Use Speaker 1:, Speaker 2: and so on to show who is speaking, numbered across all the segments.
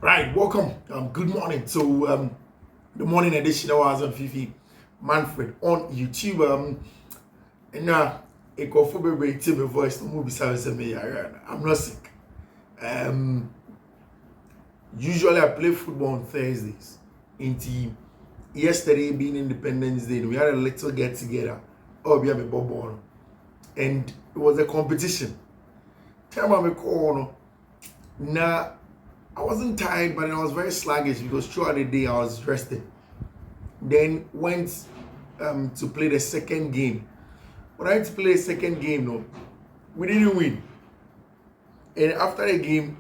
Speaker 1: Right, welcome. Good morning. So, the morning edition I was on Fiifi-Manfred on YouTube. And now, a coffee baby, my voice, no movie service. I'm not sick. Um, Usually I play football on Thursdays. Into yesterday being Independence Day, we had a little get together. Oh, we have a ball, and it was a competition. Time I call now. I wasn't tired, but I was very sluggish because throughout the day I was rested. Then went to play the second game. When I went to play the second game, no, we didn't win. And after the game,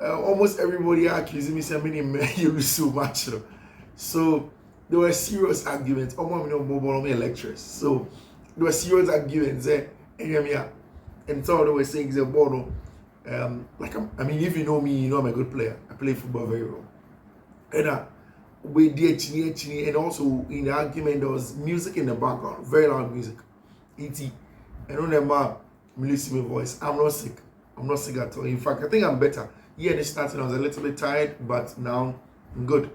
Speaker 1: almost everybody accusing me saying, "You lose so much." No? So there were serious arguments. Mobile lectures. So there were serious arguments. And some of them were saying, if you know me, you know I'm a good player. I play football very well. And we did and also in the argument there was music in the background, very loud music. E.T. I don't know listen my voice. I'm not sick. I'm not sick at all. In fact, I think I'm better. Yeah, this starting I was a little bit tired, but now I'm good.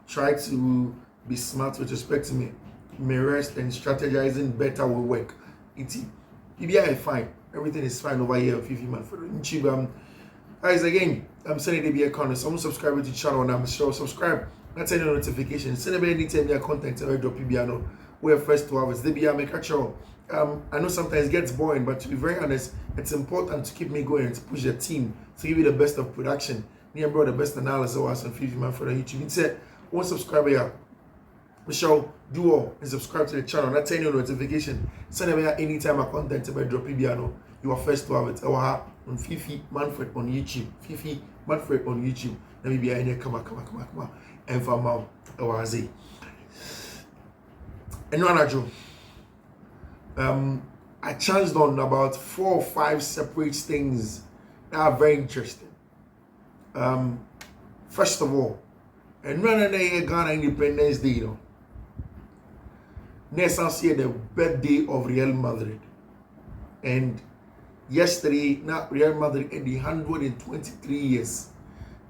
Speaker 1: Try to be smart with respect to me. My rest and strategizing better will work. E.T. PBI is fine. Everything is fine over here on Fiifi-Manfred. Guys, again, I'm sending the account. Someone subscribe to the channel and I'm sure subscribe. That's any notification. Send a anytime your content and drop PBI. We're first to have it. The make a show. I know sometimes it gets boring, but to be very honest, it's important to keep me going and to push the team to give you the best of production. Me and bro, the best analysis was on Fiifi-Manfred on YouTube. It said, one subscriber here. Michelle, do all and subscribe to the channel. That's any notification. Send me anytime I content about drop PBI. You are first to have it. On Fiifi-Manfred on YouTube. Fiifi-Manfred on YouTube. Let me be in there. Come on. And from out. And one I chanced on about 4 or 5 separate things that are very interesting. First of all, and run a Ghana Independence Day, you know. Next, I'll see the birthday of Real Madrid. And yesterday, now Real Madrid had 123 years.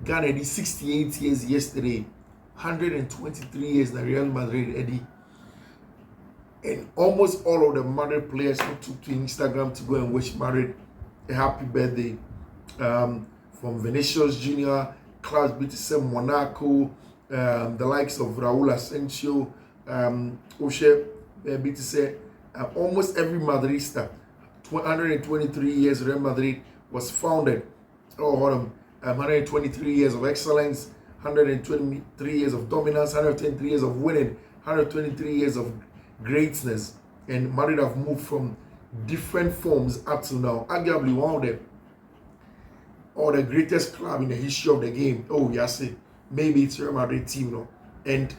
Speaker 1: Ghana had 68 years yesterday. 123 years that Real Madrid had. And almost all of the Madrid players who took to Instagram to go and wish Madrid a happy birthday. From Vinicius Jr., Klaus BTC Monaco, the likes of Raul Asensio, Oshe BTC, almost every Madridista. 123 years Real Madrid was founded. 123 years of excellence, 123 years of dominance, 123 years of winning, 123 years of greatness. And Madrid have moved from different forms up to now. Arguably one of them, or the greatest club in the history of the game. Oh, yes, maybe it's Real Madrid team now. And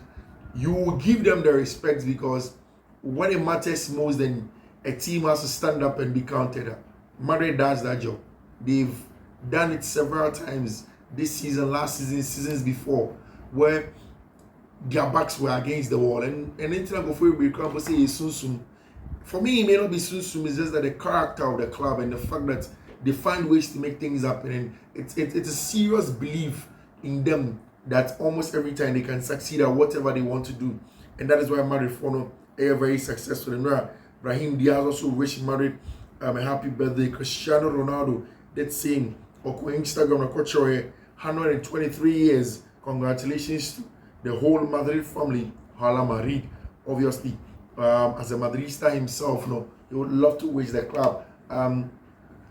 Speaker 1: you will give them the respect because when it matters most, then a team has to stand up and be counted. Madrid does that job. They've done it several times this season, last season, seasons before, where their backs were against the wall. And anything I go for you, we say is soon. For me, it may not be soon. It's just that the character of the club and the fact that they find ways to make things happen. And it's a serious belief in them that almost every time they can succeed at whatever they want to do. And that is why Madrid are very successful. And Brahim Diaz also wished Madrid a happy birthday. Cristiano Ronaldo did same. On Instagram, 123 years. Congratulations to the whole Madrid family. Hala Madrid, obviously. As a Madridista himself, he would love to wish the club.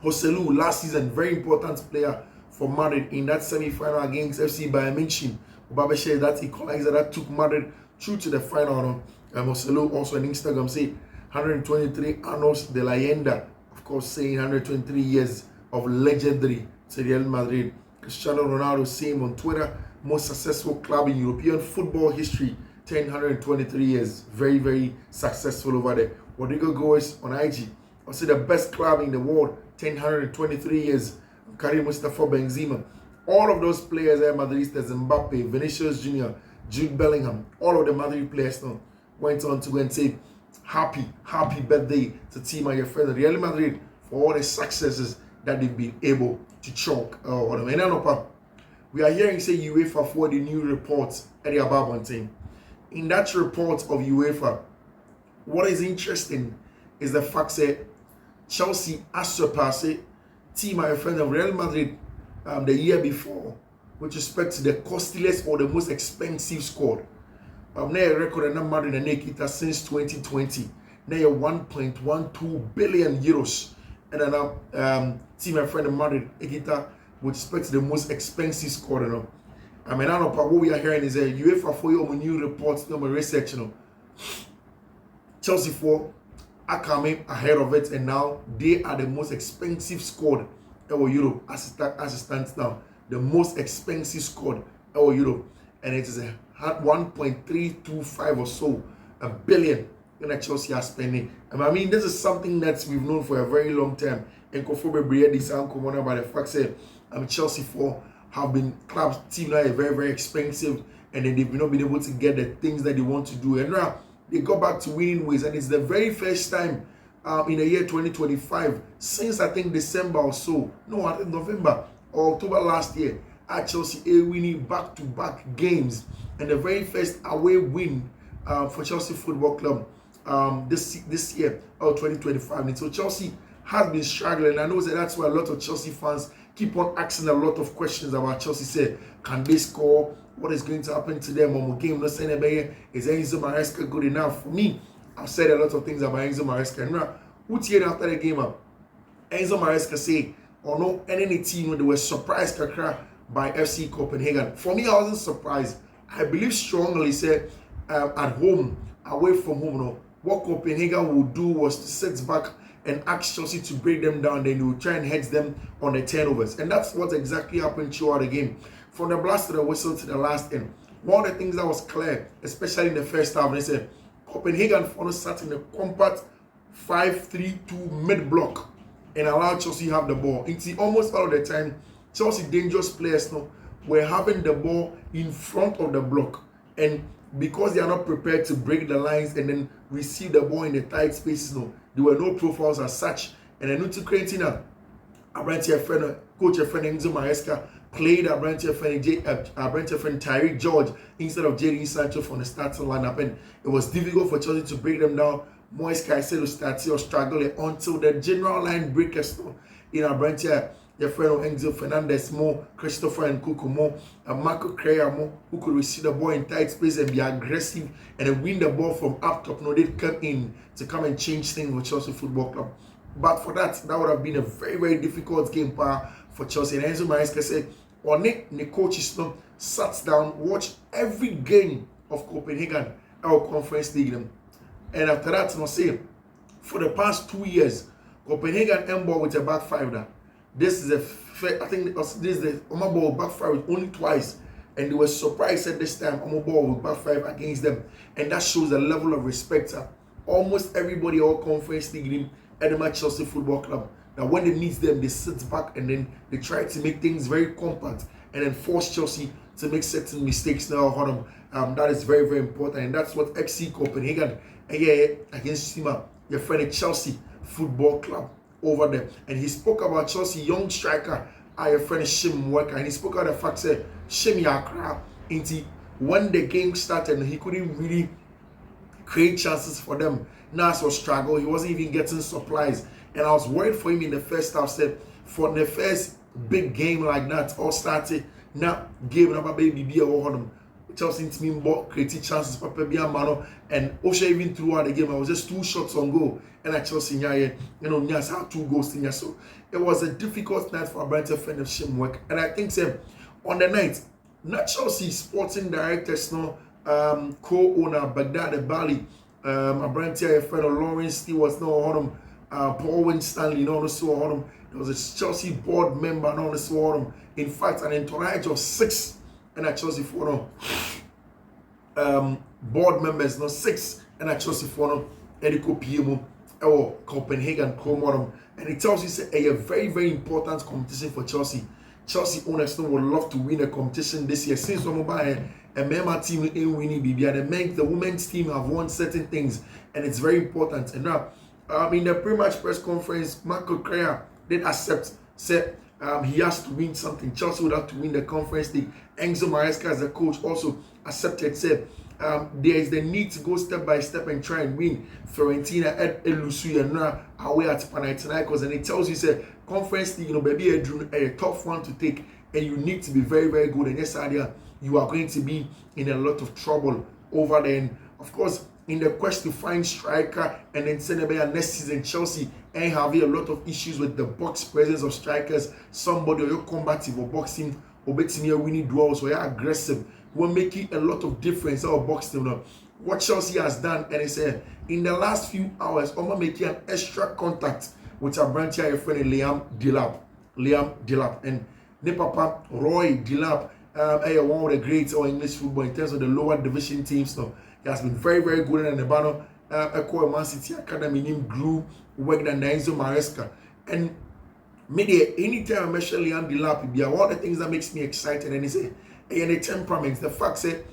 Speaker 1: Joselu, last season, very important player for Madrid in that semi-final against FC Bayern München. Obabeshe, that equalizer that took Madrid through to the final. Joselu also on Instagram say 123 años de leyenda. Of course, saying 123 years of legendary to Real Madrid. Cristiano Ronaldo, same on Twitter. Most successful club in European football history. 123 years. Very, very successful over there. Rodrigo Goes on IG. Also the best club in the world. 123 years. Karim Mustafa Benzema. All of those players are Madridistas. Mbappe, Vinicius Jr., Jude Bellingham. All of the Madrid players now went on to go and say happy birthday to team and your friend Real Madrid for all the successes that they've been able to chalk. we are hearing say UEFA for the new report at the above one thing. In that report of UEFA, what is interesting is the fact that Chelsea has surpassed team my friend of Real Madrid the year before with respect to the costliest or the most expensive squad. Now record and Madrid and Nikita since 2020. Now 1.12 billion euros. And then team my friend of Madrid Nikita with respect to the most expensive squad. You know. I mean, I don't know what we are hearing is a UEFA for your new reports, no research, you know. Chelsea 4 are coming ahead of it, and now they are the most expensive squad in Europe as it stands now. The most expensive squad in Europe, and it is a 1.325 or so a billion that Chelsea are spending. And I mean, this is something that we've known for a very long time. And Kofobe Briere this uncommon about the fact that Chelsea 4 have been clubs team that are very, very expensive, and then they've not been able to get the things that they want to do. And now they go back to winning ways, and it's the very first time in the year 2025 since I think December or so, no, I think November or October last year, at Chelsea winning back-to-back games, and the very first away win for Chelsea Football Club this year or 2025. And so Chelsea has been struggling. I know that that's why a lot of Chelsea fans keep on asking a lot of questions about Chelsea. Say, can they score? What is going to happen to them on the game? Not saying about is Enzo Maresca good enough? For me, I've said a lot of things about Enzo Maresca. And now, who here after the game Enzo Maresca say, or no, any team they were surprised by FC Copenhagen. For me, I wasn't surprised. I believe strongly say at home, away from home, no, what Copenhagen would do was to sit back and ask Chelsea to break them down, then they will try and head them on the turnovers. And that's what exactly happened throughout the game. From the blast of the whistle to the last end. One of the things that was clear, especially in the first half, they said Copenhagen sat in a compact 5-3-2 mid-block and allowed Chelsea to have the ball. It's almost all of the time, Chelsea dangerous players were having the ball in front of the block. And because they are not prepared to break the lines and then receive the ball in the tight spaces, there were no profiles as such. And I know to creating a brand friend, coach friend Enzo Maresca played a brand friend Tyreek George instead of Jadon Sancho from the starting lineup, and it was difficult for Chelsea to break them down. Moise Caicedo started struggling until the general line breakers in our brand your friend Enzo Fernandez more, Christopher and Kuku more, and Marco Correa more, who could receive the ball in tight space and be aggressive and then win the ball from up top. No, they'd come in to come and change things with Chelsea Football Club. But for that would have been a very, very difficult game for Chelsea. And Enzo Maresca said, the coaches sat down, watched every game of Copenhagen, our Conference League. And after that, say, for the past 2 years, Copenhagen ended with a back five. This is I think this is the ball back five only twice, and they were surprised at this time ball with back five against them, and that shows the level of respect. Almost everybody all Conference League at the Chelsea Football Club. Now when they meet them, they sit back and then they try to make things very compact and then force Chelsea to make certain mistakes. Now, that is very, very important, and that's what FC Copenhagen against your friend Chelsea Football Club over there. And he spoke about Chelsea young striker, your friend Shim Worker, and he spoke about the fact that Shim Yakra, when the game started, he couldn't really create chances for them. Nas was struggle. He wasn't even getting supplies. And I was worried for him in the first half. Said for the first big game like that, all started now game number baby be a Chelsea team bought creative chances for Pebia Mano, and Osha even throughout the game. I was just 2 shots on goal, and I Chelsea Nyas had 2 goals in so it was a difficult night for a Brent friend of Shimwork. And I think on the night, not Chelsea sporting directors, co-owner Baghdad Bali, a Brent friend of Lawrence Stewart, Paul Winstanley, there was a Chelsea board member, in fact, an entourage of 6. And I Chelsea for board members, 6, and I Chelsea for Eriko Piemo or Copenhagen Chrome, and it tells you a very, very important competition for Chelsea. Chelsea owners would love to win a competition this year since a member team in winning BB, the women's team have won certain things, and it's very important. And now, in the pre-match press conference, Marco Correa did accept, said he has to win something. Chelsea would have to win the Conference League. Enzo Maresca as the coach also accepted, said there is the need to go step by step and try and win Fiorentina at Elusu and now away at Panathinaikos. And it tells you, say, Conference League, baby, a tough one to take, and you need to be very, very good. And yes, idea, you are going to be in a lot of trouble over there. And of course, in the quest to find striker, and then Senegal next season, Chelsea and having a lot of issues with the box presence of strikers. Somebody or combative or boxing or betting winning duels or aggressive. We're making a lot of difference out of boxing. What Chelsea has done, and it's in the last few hours, Oma making an extra contact with a branch here, friend Liam Delap, and ne papa Roy Delap, one of the greats of English football in terms of the lower division teams. Now, he has been very, very good in the banner. Man City Academy name grew, worked under Enzo Maresca, and maybe anytime I mention Liam Delap, one of the things that makes me excited, and it's the temperament, the fact that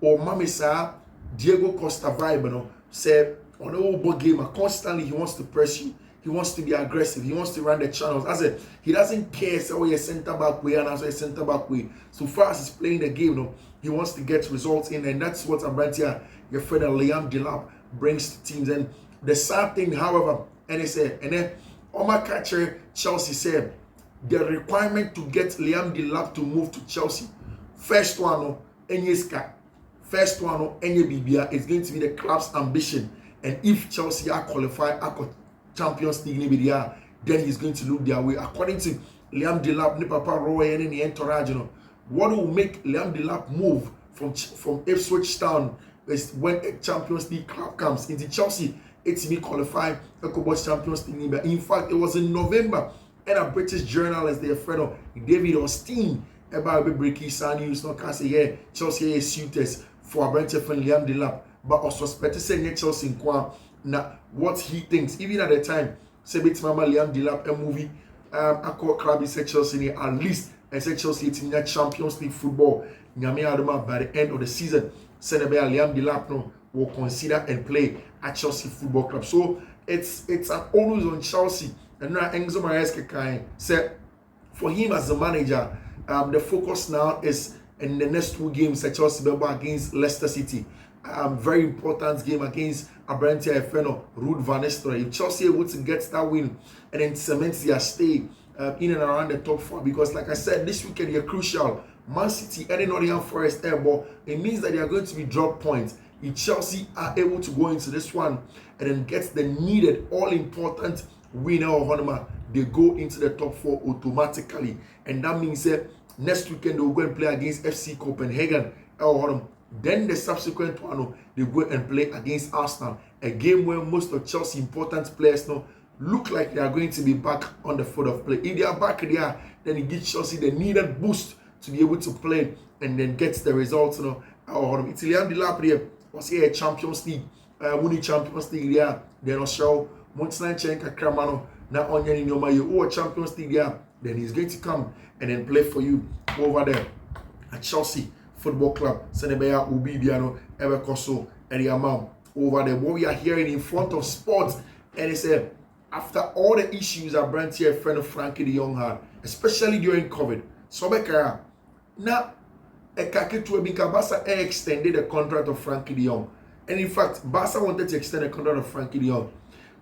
Speaker 1: Mami sa Diego Costa vibe, say on the whole game, constantly he wants to press you. He wants to be aggressive. He wants to run the channels. I said, he doesn't care so you're center back way and also a center back way. So far as he's playing the game, he wants to get results in, and that's what I'm right here. Your friend Liam Delap brings to teams. And the sad thing, however, and he said, and then Omar catcher Chelsea said the requirement to get Liam Delap to move to Chelsea. First one, Enyeska. First one, Enye Bibia is going to be the club's ambition. And if Chelsea are qualified, Champions League, then he's going to look their way. According to Liam Delap, ni Papa Roy, and the entourage, what will make Liam Delap move from Ipswich Town is when a Champions League club comes into Chelsea. It's me qualified EcoBox Champions League. In fact, it was in November, and a British journalist, their friend David Austin, about breaking some news. No can say yeah, Chelsea is suitors for a branch of Liam Delap, but also suspected saying Chelsea in now what he thinks, even at the time, say bit Mama Liam Delap a movie, I call Krabby said Chelsea at least I said Chelsea in the Champions League football. Nyame Adama by the end of the season, Senegal Liam Delap will consider and play at Chelsea Football Club. So it's an always on Chelsea. And now Enzo Maresca kind said for him as a manager, the focus now is in the next two games at Chelsea against Leicester City. Very important game against Abrantia Efeno, Ruud van Nistelrooy. If Chelsea able to get that win and then cement their stay in and around the top four, because like I said, this weekend you're crucial. Man City and Nottingham Forest airball, it means that they are going to be drop points. If Chelsea are able to go into this one and then get the needed all-important winner of Honma, they go into the top four automatically. And that means that next weekend they will go and play against FC Copenhagen. Then the subsequent one, they go and play against Arsenal, a game where most of Chelsea important players now look like they are going to be back on the foot of play. If they are back there, then it gives Chelsea the needed boost to be able to play and then get the results. It's Liam Delap here was here a Champions League, winning Champions League there. Then also Montenegro Kramano now on your Champions League there. Then he's going to come and then play for you over there at Chelsea Football Club. Senegal Ubibiano Evercoso and the amount over there. What we are hearing in front of sports, and it's after all the issues that Brent here, friend of Frankie de Jong had, especially during COVID. Sobeka now Barca extended the contract of Frankie de Jong. And in fact, Barca wanted to extend the contract of Frankie de Jong.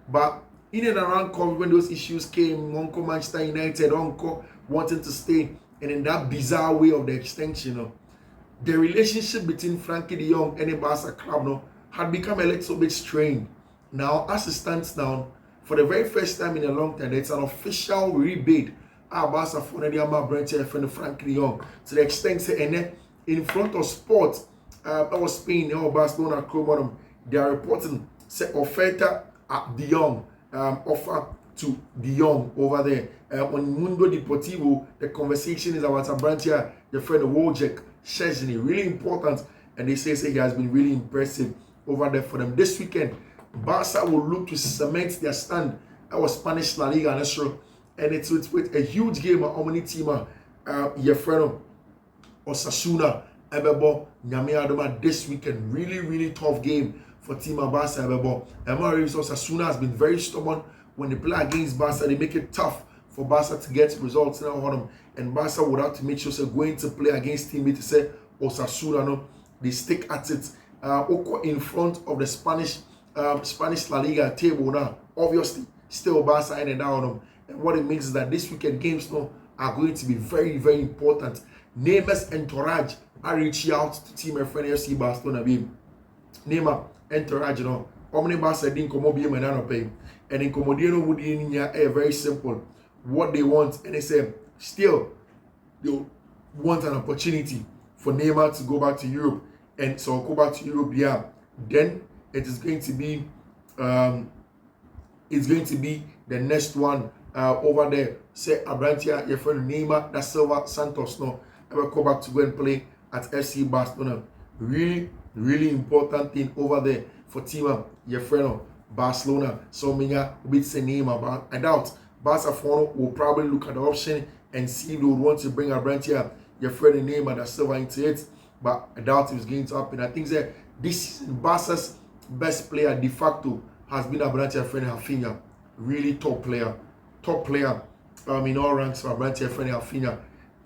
Speaker 1: But in and around COVID, when those issues came, Uncle Manchester United, Uncle wanting to stay, and in that bizarre way of the extension, the relationship between Frankie de Jong and the Barca club had become a little bit strained. Now, as it stands now, for the very first time in a long time, it's an official rebate. Barca for the Brent and Frankie de Jong to the extent that in front of sports, that was Spain, Barcelona, they are reporting oferta at de Jong, offer to de Jong over there. On Mundo Deportivo, the conversation is about Abrantia, your friend Wojciech Szczesny, really important, and they say he has been really impressive over there for them. This weekend, Barca will look to cement their stand. That was Spanish La Liga, and it's with a huge game of Omni Team, your friend Osasuna, Ebebo, Nyame Adoma this weekend. Really, really tough game for Team Barca, Ebebo. Osasuna has been very stubborn. When they play against Barca, they make it tough for Barca to get results now, and Barca would have to make sure going to play against teammates to say Osasuna, no, they stick at it. In front of the Spanish La Liga table now, obviously still Barca in and down. And what it means is that this weekend games now are going to be very, very important. Neymar's entourage are reaching out to team and friend FC Barcelona. Neymar entourage, you know, Omni Barca didn't come up here and pay. And in Comodiano would be very simple. What they want, and they say still they want an opportunity for Neymar to go back to Europe. And so go back to Europe, yeah. Then it is going to be the next one over there. Say Abrantia, your friend Neymar, da Silva Santos, no, ever go back to go and play at FC Barcelona. Really, really important thing over there for team your friend Barcelona. So Minga will say Neymar, but I doubt Barcelona will probably look at the option and see if they would want to bring Abrantia, your friend Neymar, da Silva into it. But I doubt it's going to happen. I think that this season, Barca's best player de facto has been Abrantia friend Rafinha. Really top player. Top player in all ranks for Abrantia friend Rafinha.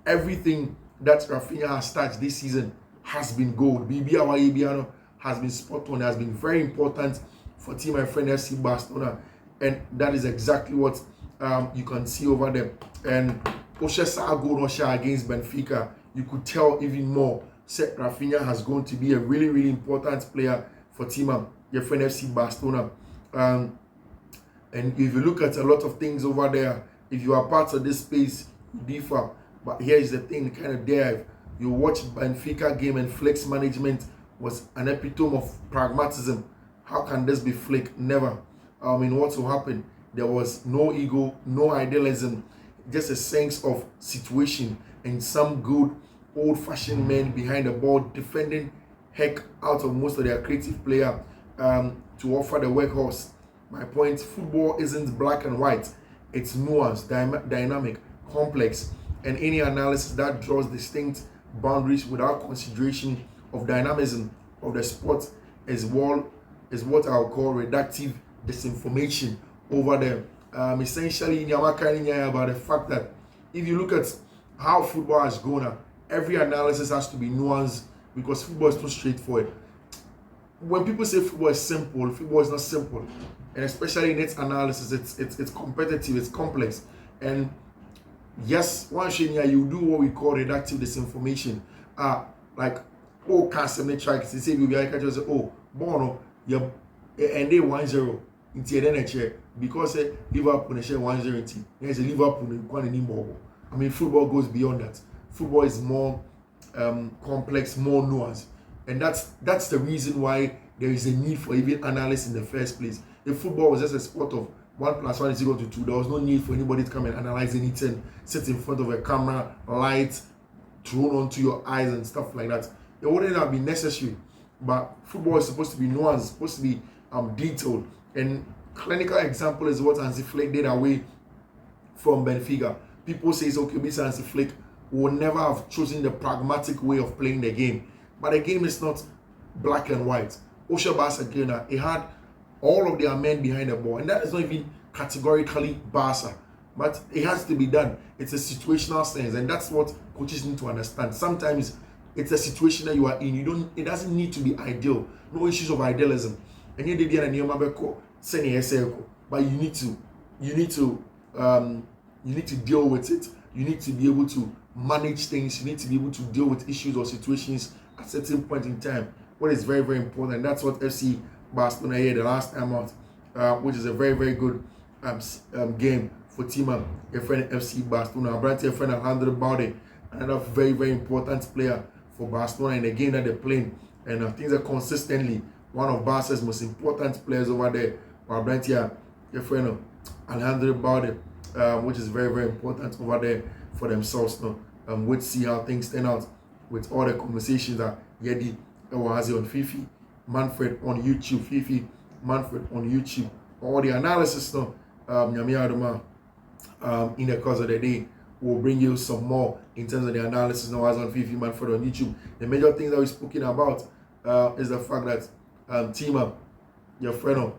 Speaker 1: Everything that Rafinha has touched this season has been gold. BBA has been spot on. It has been very important for team my friend FC Barcelona. And that is exactly what you can see over there. And Oshesa goal against Benfica, you could tell even more. Rafinha has going to be a really, really important player for team your friend FC Barcelona. And if you look at a lot of things over there, if you are part of this space, you differ. But here is the thing, kind of there. You watch Benfica game and flex management was an epitome of pragmatism. How can this be flick? Never. What will happen? There was no ego, no idealism, just a sense of situation and some good old-fashioned men behind the ball defending heck out of most of their creative player to offer the workhorse. My point, football isn't black and white. It's nuanced, dynamic, complex, and any analysis that draws distinct boundaries without consideration of dynamism of the sport is what I'll call reductive disinformation over there. Essentially, about the fact that if you look at how football has gone, every analysis has to be nuanced because football is too straightforward. When people say football is simple, football is not simple. And especially in its analysis, it's competitive, it's complex. And yes, once you do what we call reductive disinformation. Like, can't say say you can say, Bono, you and they 1-0 into the NHL because Liverpool share 1-0. There's a Liverpool anymore. I mean, football goes beyond that. Football is more complex, more nuanced, and that's the reason why there is a need for even analysis in the first place. If football was just a sport of 1 + 1 = 2, there was no need for anybody to come and analyze anything, sit in front of a camera, light thrown onto your eyes and stuff like that. It wouldn't have been necessary. But football is supposed to be nuanced, supposed to be detailed. And clinical example is what Hansi Flick did away from Benfica. People say, okay, Mr. Hansi Flick would never have chosen the pragmatic way of playing the game. But the game is not black and white. Osha Barcelona, it had all of their men behind the ball. And that is not even categorically Barca. But it has to be done. It's a situational sense. And that's what coaches need to understand. Sometimes it's a situation that you are in. It doesn't need to be ideal. No issues of idealism. And you did but you need to deal with it. You need to be able to manage things. You need to be able to deal with issues or situations at a certain point in time. What is very, very important. That's what FC Barcelona here the last time out, which is a very, very good game for team your friend FC Barcelona. Bright your friend Alejandro Balde, another very, very important player for Barcelona in the game that they're playing. And I think they're consistently one of Barca's most important players over there. Bright your friend Alejandro Balde, which is very, very important over there for themselves now. We'll see how things turn out with all the conversations that Yedi has on Fiifi-Manfred on YouTube, Fiifi-Manfred on YouTube. All the analysis now, in the course of the day, we'll bring you some more in terms of the analysis now as on Fiifi-Manfred on YouTube. The major things that we're speaking about is the fact that team your friend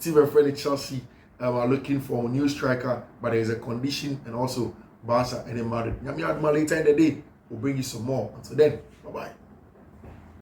Speaker 1: at Chelsea are looking for a new striker, but there is a condition, and also Barca and then Madrid. Later in the day, we'll bring you some more. Until then,